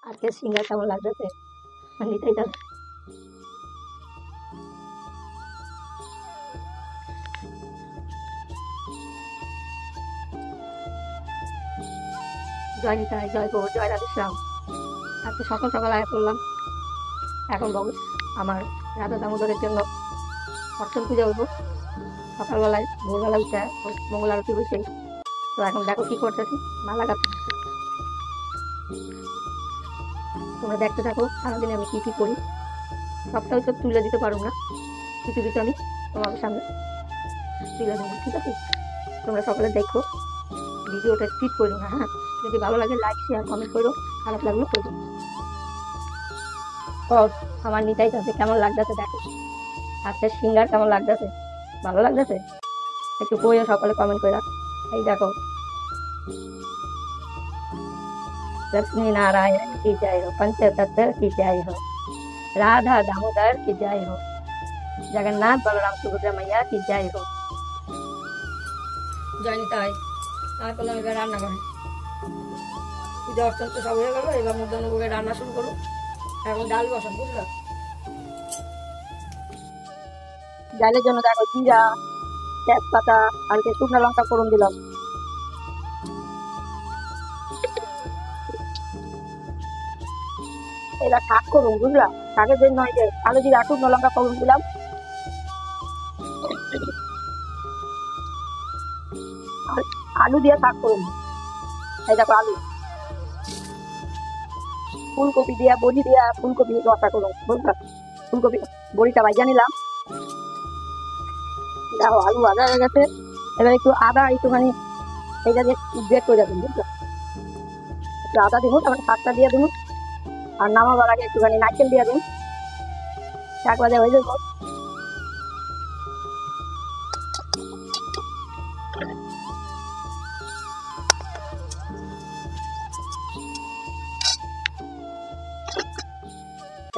আজকে সিঙ্গার কেমন লাগতেছে নিতেই যাবে। জয় নিতাই, জয় গো, জয় রাধেশ্যাম। আজকে সকাল সকাল আয়া করলাম। এখন বাবু আমার রাধা দামোদরের জন্য অর্চন পুজো হইব। সকালবেলায় ভোরবেলা উঠে মঙ্গল আরতি বসে। তো এখন দেখো কি করতেছি, মালা গাঁথতে। তোমরা দেখতে থাকো সারাদিনে আমি কি কি করি। সবটা হয়তো তুলে দিতে পারবো না, কিছু কিছু আমি তোমাদের সামনে তুলে দেবো, ঠিক আছে? তোমরা সকালে দেখো, ভিডিওটা স্কিপ করো না। হ্যাঁ, যদি ভালো লাগে লাইক শেয়ার কমেন্ট করো, খারাপ লাগলো করো। আমার নিতাই আছে, কেমন লাগতেছে দেখো। আজকে সিঙ্গার কেমন লাগতেছে, ভালো লাগতেছে? একটু কইও সকালে কমেন্ট করে। এই দেখো, लक्ष्मी नारायण की जय हो, पंचतत्व की जय हो, राधा दामोदर की जय हो, जगन्नाथ बलराम सुभद्रा मैया की जय हो। জয় নিতাই। আর করলাম এবার রান্না করে পূজা অর্চন তো সব হয়ে গেল। এবার মুদ্রণভোগে রান্না শুরু করুন। এখন ডাল বসান, বুঝলাম। ডালের জন্য দেখো জিরা, তেজপাতা আর শুকনো লঙ্কা ফোড়ন দিলাম। এবার শাক করুন, বুঝলাম। শাকের জন্য এই যে কালো জিরা শুকনো লঙ্কা ফোড়ন দিলাম। আলু দিয়ে শাক করুন। এই দেখো আলু, ফুলকপি দিয়া বড়ি দিয়া ফুলকপি রসা করুন, বুঝলাম। ফুলকপি বড়িটা ভাজা নিলাম। দেখো আলু ভাজা হয়ে গেছে। এবার একটু আদা একটুখানি এইটা দিয়ে গ্রেট করে দেবেন, বুঝলাম। একটু আদা দিব, তারপরে শাকটা দিয়ে দিন। আর নামাবার আগে একটুখানি নারকেল দিয়ে দিন। শাক ভাজা হয়ে যাবে।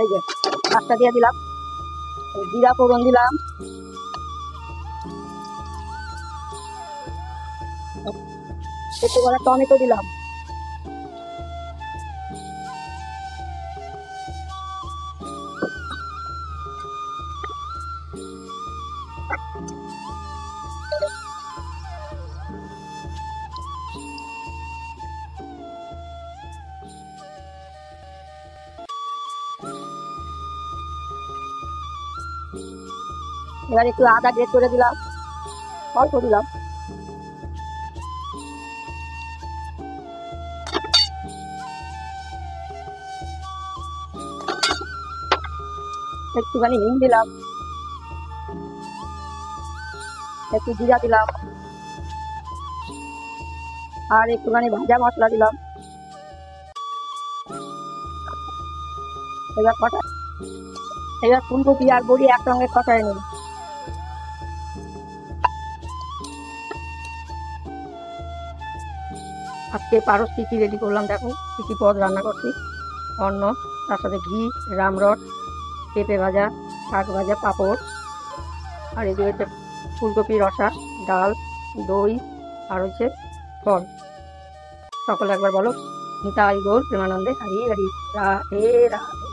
এই যে শাকটা দিয়ে দিলাম, জিরা ফোড়ন দিলাম, একটু করে টমেটো দিলাম। এবার একটু আদা গ্রেট করে দিলাম, অল্প দিলাম। একটুখানি হিং দিলাম, একটু জিরা দিলাম, আর একটুখানি ভাজা মশলা দিলাম। এবার ফুলকপি আর বড়ি একসঙ্গে কষায় নিন। আজকে পারস কি কি রেডি করলাম দেখো, কি কি পদ রান্না করছি। অন্ন, তার সাথে ঘি, রামরড, পেঁপে ভাজা, শাক ভাজা, পাঁপড়, আর এই যে হচ্ছে ফুলকপি রসা, ডাল, দই, আর হচ্ছে ফল। সকলে একবার বলো, নিতাই গৌর প্রেমানন্দে হরি হরি, রাধে রাধে।